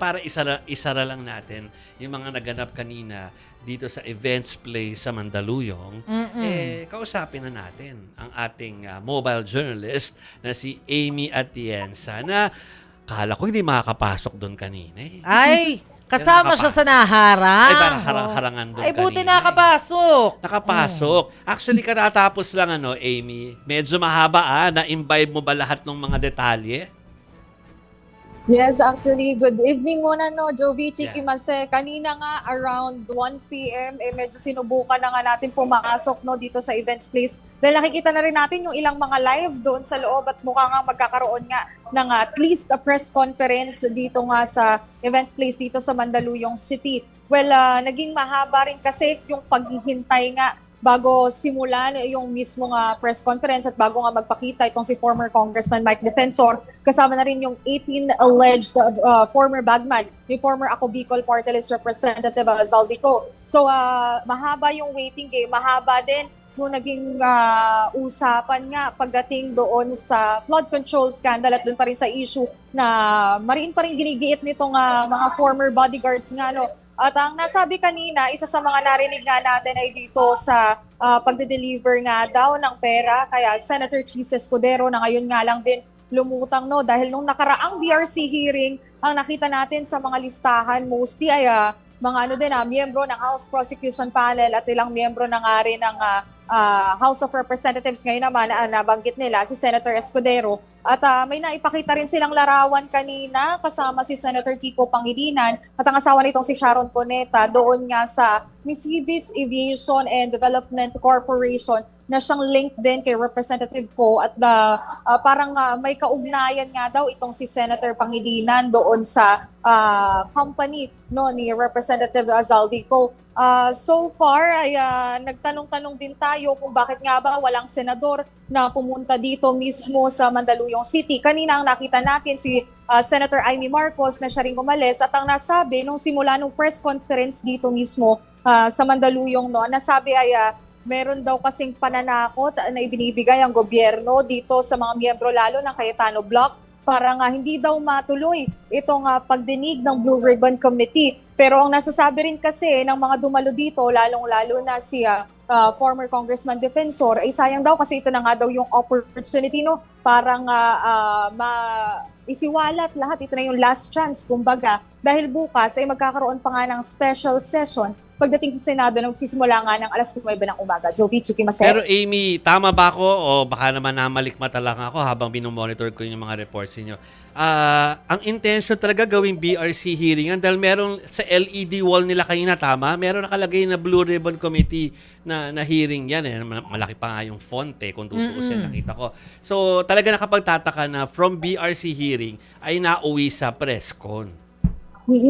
para isara lang natin yung mga naganap kanina dito sa Events Place sa Mandaluyong, kausapin na natin ang ating mobile journalist na si Amy Atienza na kala ko hindi makakapasok doon kanina eh. Ay, kasama siya sa naharang. Ay, parang harang-harangan doon Ay, buti kanina nakapasok. Nakapasok. Actually, katatapos lang Amy, medyo mahaba na-imbibe mo ba lahat ng mga detalye? Yes, actually, good evening muna, Jovi, Chiki Yeah. Mase. Kanina nga, around 1 p.m., medyo sinubukan na nga natin pumasok, dito sa Events Place. Dahil nakikita na rin natin yung ilang mga live doon sa loob at mukha nga magkakaroon nga ng at least a press conference dito nga sa Events Place dito sa Mandaluyong City. Well, naging mahaba rin kasi yung paghihintay nga bago simulan yung mismong press conference at bago nga magpakita itong si former Congressman Mike Defensor, kasama na rin yung 18 alleged former bagman ni former Ako Bicol Party List Representative Zaldico. So mahaba yung waiting game, mahaba din nung naging usapan nga pagdating doon sa flood control scandal at doon pa rin sa issue na mariin pa rin ginigiit nitong mga former bodyguards nga At ang nasabi kanina, isa sa mga narinig nga natin ay dito sa pagde-deliver nga daw ng pera. Kaya Senator Chis Escudero na ngayon nga lang din lumutang dahil nung nakaraang BRC hearing, ang nakita natin sa mga listahan mostly ay mga miyembro ng House Prosecution Panel at ilang miyembro na nga rin ng House of Representatives. Ngayon naman, nabanggit nila si Senator Escudero. At may naipakita rin silang larawan kanina kasama si Senator Kiko Pangilinan at ang asawa nitong si Sharon Cuneta doon nga sa Misibis Aviation and Development Corporation na siyang linked din kay Representative Ko at parang may kaugnayan nga daw itong si Senator Pangilinan doon sa company ni Representative Zaldico. So far ay nagtanong-tanong din tayo kung bakit nga ba walang senador na pumunta dito mismo sa Mandaluyong City. Kanina ang nakita natin si Senator Amy Marcos na siya rin umalis at ang nasabi nung simula nung press conference dito mismo sa Mandaluyong nasabi ay meron daw kasing pananakot na ibinibigay ang gobyerno dito sa mga miyembro lalo ng Cayetano Block para nga hindi daw matuloy itong pagdinig ng Blue Ribbon Committee. Pero ang nasasabi rin kasi ng mga dumalo dito, lalong-lalo na si former Congressman Defensor, ay sayang daw kasi ito na nga daw yung opportunity parang isiwalat lahat. Ito na yung last chance, kumbaga. Dahil bukas ay magkakaroon pa nga ng special session pagdating sa Senado na magsisimula nga ng alas 9 ng umaga. Jovi, Chiki Mase. Pero Amy, tama ba ako o baka naman namalikmata lang ako habang binomonitor ko yung mga reports niyo? Ang intention talaga gawing BRC hearing dahil meron sa LED wall nila kanina, tama? Meron nakalagay na Blue Ribbon Committee na hearing yan. Malaki pa nga yung font kung tutuusin, nakita ko. So talaga nakapagtataka na from BRC hearing ay nauwi sa press con.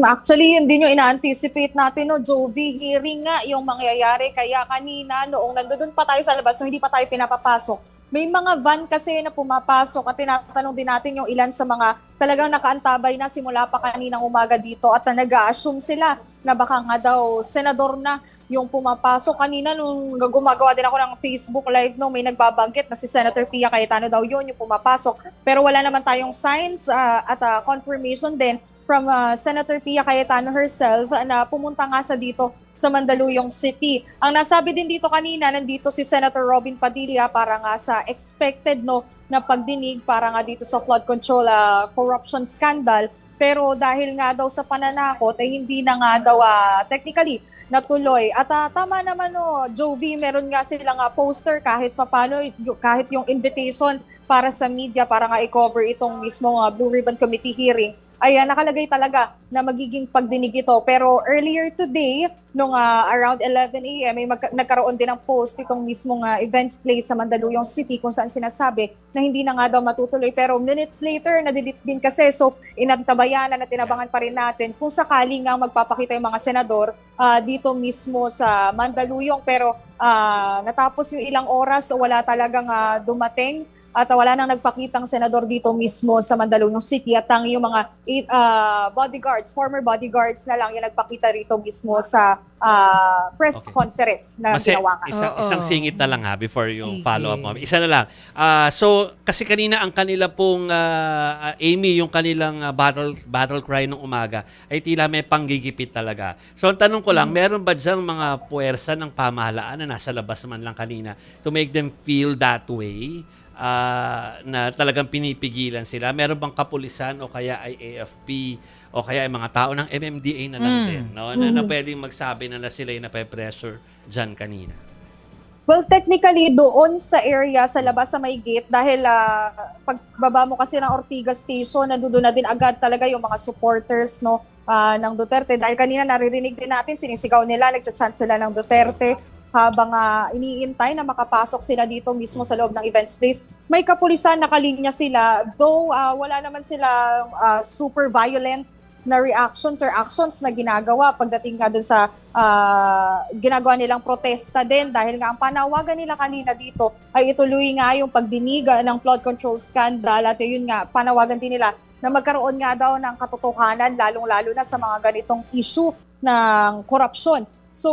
Actually, hindi nyo ina-anticipate natin, Jovi, hearing nga yung mangyayari. Kaya kanina, noong nandoon pa tayo sa labas, hindi pa tayo pinapapasok, may mga van kasi na pumapasok at tinatanong din natin yung ilan sa mga talagang nakaantabay na simula pa kaninang umaga dito at nag-a-assume sila na baka nga daw senador na yung pumapasok. Kanina nung gumagawa din ako ng Facebook Live, may nagbabanggit na si Senator Pia Cayetano daw yun yung pumapasok. Pero wala naman tayong signs at confirmation din from Senator Pia Cayetano herself na pumunta nga dito sa Mandaluyong City. Ang nasabi din dito kanina, nandito si Senator Robin Padilla para nga sa expected na pagdinig para nga dito sa flood control corruption scandal. Pero dahil nga daw sa pananakot ay hindi na nga daw technically natuloy. At tama naman Jovi, meron nga silang poster kahit papano, kahit yung invitation para sa media para nga i-cover itong mismo Blue Ribbon Committee hearing ay nakalagay talaga na magiging pagdinig ito. Pero earlier today, nung around 11 a.m., may nagkaroon din ng post itong mismong Events Place sa Mandaluyong City kung saan sinasabi na hindi na nga daw matutuloy. Pero minutes later, na-delete din kasi. So, inantabayanan at tinabangan pa rin natin kung sakali nga magpapakita yung mga senador dito mismo sa Mandaluyong. Pero natapos yung ilang oras, wala talagang dumating at wala nang nagpakitang senador dito mismo sa Mandaluyong City at ang yung mga bodyguards, former bodyguards na lang yung nagpakita rito mismo sa press Okay. conference na ginawa nga. Isang singit na lang before yung Sige. follow-up mo. Isa na lang. So, kasi kanina ang kanila pong, Amy, yung kanilang battle cry nung umaga, ay tila may panggigipit talaga. So, ang tanong ko lang, meron ba diyang mga puwersa ng pamahalaan na nasa labas man lang kanina to make them feel that way? Na talagang pinipigilan sila? Meron bang kapulisan o kaya ay AFP o kaya ay mga tao ng MMDA na lang din, no? Na pwedeng magsabi na sila yung nape-pressure dyan kanina? Well, technically, doon sa area, sa labas sa may gate, dahil pagbaba mo kasi ng Ortigas Station, nandoon na din agad talaga yung mga supporters no, ng Duterte. Dahil kanina naririnig din natin, sinisigaw nila, nagcha-chant sila ng Duterte habang iniintay na makapasok sila dito mismo sa loob ng events place. May kapulisan, nakalinya sila, though wala naman sila super violent na reactions or actions na ginagawa pagdating nga dun sa ginagawa nilang protesta din dahil nga ang panawagan nila kanina dito ay ituloy nga yung pagdiniga ng flood control scandal at yun nga, panawagan din nila na magkaroon nga daw ng katotohanan lalong-lalo na sa mga ganitong issue ng korupsyon. So,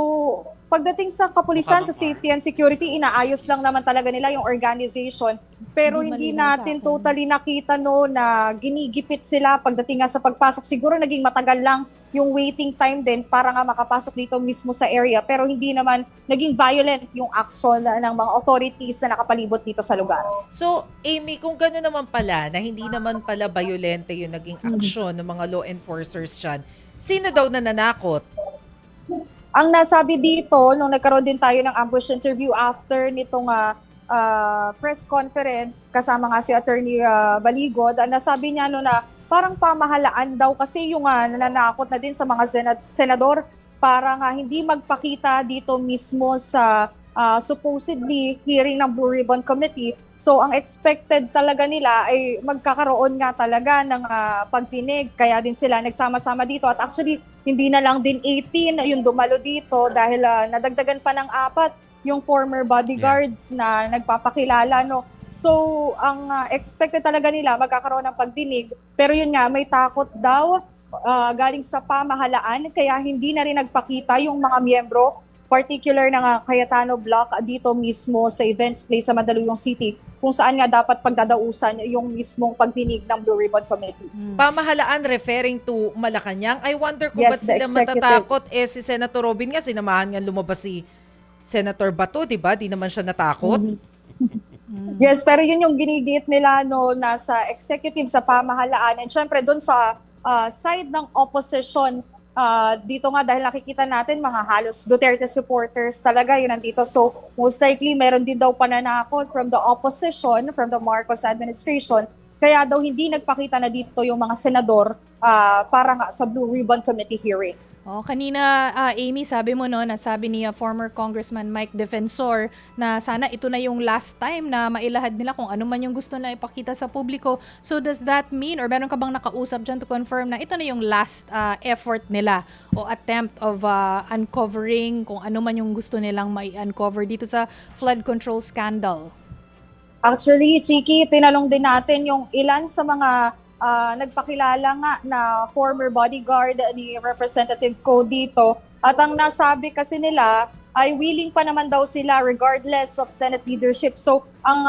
pagdating sa kapulisan, sa safety and security, inaayos lang naman talaga nila yung organization. Pero hindi natin totally nakita no na ginigipit sila pagdating nga sa pagpasok. Siguro naging matagal lang yung waiting time din para nga makapasok dito mismo sa area. Pero hindi naman naging violent yung action ng mga authorities na nakapalibot dito sa lugar. So, Amy, kung gano'n naman pala, na hindi naman pala violente yung naging aksyon ng mga law enforcers dyan, sino daw nananakot? Ang nasabi dito, nung nagkaroon din tayo ng ambush interview after nitong press conference, kasama nga si Attorney Baligod, ang nasabi niya na parang pamahalaan daw kasi yung nananakot na din sa mga senador para nga hindi magpakita dito mismo sa supposedly hearing ng Blue Ribbon Committee. So ang expected talaga nila ay magkakaroon nga talaga ng pagtinig, kaya din sila nagsama-sama dito at actually hindi na lang din 18 yung dumalo dito dahil nadagdagan pa ng 4 yung former bodyguards na nagpapakilala. No? So, ang expected talaga nila magkakaroon ng pagdinig. Pero yun nga, may takot daw galing sa pamahalaan kaya hindi na rin nagpakita yung mga miyembro, particular ng Cayetano Block dito mismo sa events place sa Mandaluyong City, kung saan nga dapat pagdadausan yung mismong pagdinig ng Blue Ribbon Committee. Pamahalaan referring to Malacanang. I wonder kung Yes, ba't sila executive. matatakot. Si Senator Robin nga, sinamahan nga lumabas si Senator Bato, di ba? Di naman siya natakot. Yes, pero yun yung ginigit nila no, nasa executive, sa pamahalaan. And syempre doon sa side ng opposition, dito nga dahil nakikita natin mga halos Duterte supporters talaga yun nandito. So most likely meron din daw pananakot from the opposition, from the Marcos administration. Kaya daw hindi nagpakita na dito yung mga senador para nga sa Blue Ribbon Committee hearing. Kanina, Amy, sabi mo no, nasabi ni former Congressman Mike Defensor na sana ito na yung last time na mailahad nila kung ano man yung gusto na ipakita sa publiko. So does that mean, or meron ka bang nakausap dyan to confirm na ito na yung last effort nila o attempt of uncovering kung ano man yung gusto nilang mai-uncover dito sa flood control scandal? Actually, Chiki, tinanong din natin yung ilan sa mga nagpakilala nga na former bodyguard ni Representative Ko dito. At ang nasabi kasi nila ay willing pa naman daw sila regardless of Senate leadership. So ang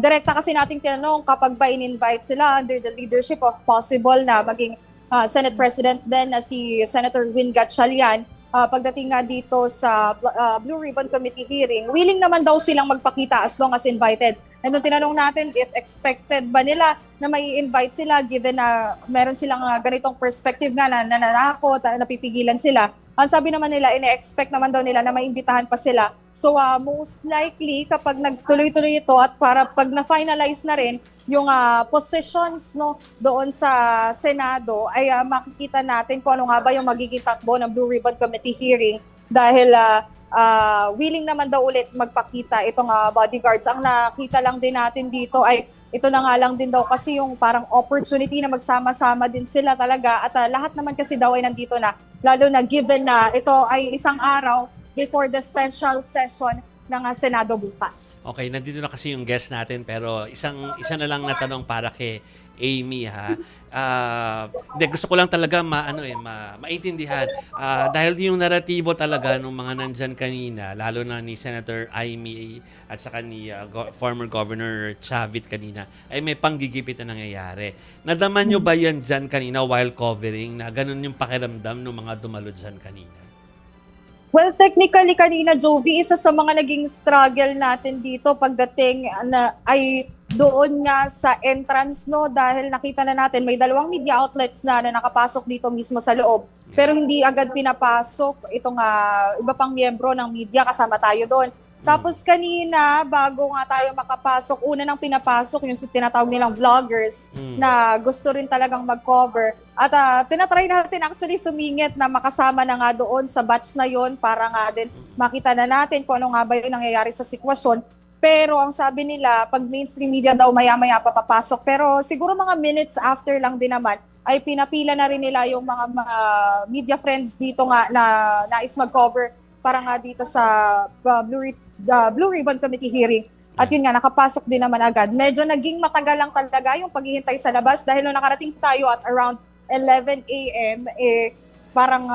direkta kasi nating tinanong kapag ba in-invite sila under the leadership of possible na maging Senate President din na si Senator Win Gatchalian, pagdating nga dito sa Blue Ribbon Committee hearing, willing naman daw silang magpakita as long as invited. And nung tinanong natin if expected ba nila na may invite sila given na meron silang ganitong perspective nga na nananakot, napipigilan sila. Ang sabi naman nila, ine-expect naman daw nila na maimbitahan pa sila. So most likely kapag nagtuloy-tuloy ito at para pag na-finalize na rin yung positions no doon sa Senado ay makikita natin kung ano nga ba yung magiging takbo ng Blue Ribbon Committee hearing dahil willing naman daw ulit magpakita itong bodyguards. Ang nakita lang din natin dito ay ito na nga lang din daw kasi yung parang opportunity na magsama-sama din sila talaga at lahat naman kasi daw ay nandito na, lalo na given na ito ay isang araw before the special session ng Senado bukas. Okay, nandito na kasi yung guest natin pero isa na lang na tanong para kay Amy ha. Gusto ko lang talaga maintindihan. Dahil yung naratibo talaga ng mga nandyan kanina, lalo na ni Senator Amy at saka ni former Governor Chavit kanina, ay may panggigipit na nangyayari. Nadaman nyo ba yan dyan kanina while covering na ganun yung pakiramdam ng mga dumalo dyan kanina? Well, technically kanina, Jovi, isa sa mga naging struggle natin dito pagdating ay doon nga sa entrance, no, dahil nakita na natin may 2 media outlets na nakapasok dito mismo sa loob. Pero hindi agad pinapasok itong iba pang miyembro ng media, kasama tayo doon. Tapos kanina, bago nga tayo makapasok, una nang pinapasok yung tinatawag nilang vloggers na gusto rin talagang mag-cover. At tinatry natin actually sumingit na makasama na nga doon sa batch na yon para nga din makita na natin kung ano nga ba yung nangyayari sa sitwasyon. Pero ang sabi nila, pag mainstream media daw maya-maya papapasok. Pero siguro mga minutes after lang din naman, ay pinapila na rin nila yung mga media friends dito nga na nais mag-cover para nga dito sa Blue Ribbon Committee hearing. At yun nga, nakapasok din naman agad. Medyo naging matagal lang talaga yung paghihintay sa labas dahil nung nakarating tayo at around 11 a.m., parang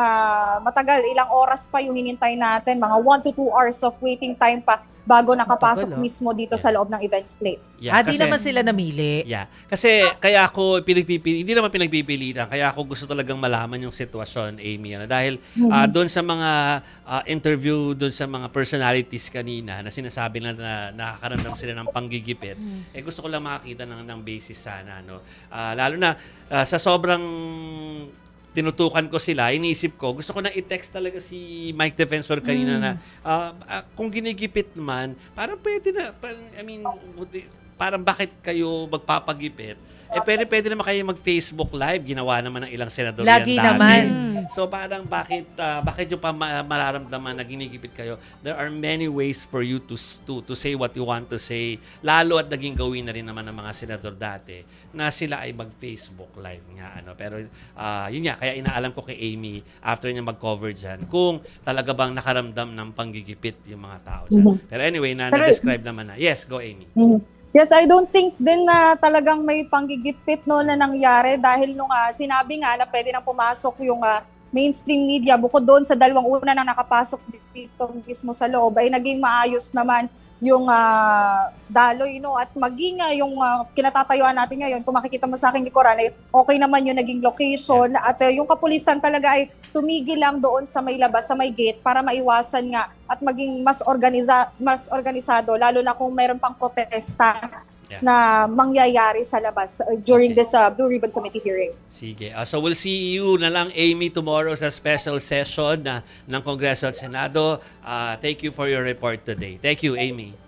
matagal, ilang oras pa yung hinintay natin, mga 1 to 2 hours of waiting time pa bago nakapasok mismo dito sa loob ng events place. Yeah, di naman sila namili. Yeah. Kasi kaya ako hindi naman pinagpipilitan, kaya ako gusto talagang malaman yung sitwasyon, Amy. Dahil doon sa mga interview, doon sa mga personalities kanina na sinasabi na nakakaramdam sila ng panggigipit, gusto ko lang makakita ng basis sana. No? Lalo na sa sobrang tinutukan ko sila, iniisip ko, gusto ko na i-text talaga si Mike Defensor kanina na kung ginigipit man, parang pwede na, parang bakit kayo magpapagipit? Pwede naman kayo mag-Facebook Live. Ginawa naman ng ilang senador Lagi yan dati. naman. So parang bakit nyo pa mararamdaman na ginigipit kayo? There are many ways for you to say what you want to say. Lalo at naging gawin na rin naman ng mga senador dati na sila ay mag-Facebook Live nga. Pero yun nga, kaya inaalam ko kay Amy after niya mag-cover dyan kung talaga bang nakaramdam ng panggigipit yung mga tao dyan. Pero anyway, na-describe naman na. Yes, go Amy. Yes, I don't think din na talagang may panggigipit no na nangyari dahil nung sinabi nga na pwede nang pumasok yung mainstream media bukod doon sa 2 una na nakapasok dito mismo sa loob ay naging maayos naman yung daloy, no, at maging yung kinatatayuan natin ngayon, kung makikita mo sa aking likuran, ay okay naman yung naging location at yung kapulisan talaga ay tumigil lang doon sa may labas, sa may gate para maiwasan nga at maging mas organisado, lalo na kung mayroon pang protesta na mangyayari sa labas during this Blue Ribbon Committee hearing. Sige. So we'll see you na lang, Amy, tomorrow sa special session ng Kongreso at Senado. Thank you for your report today. Thank you, Amy.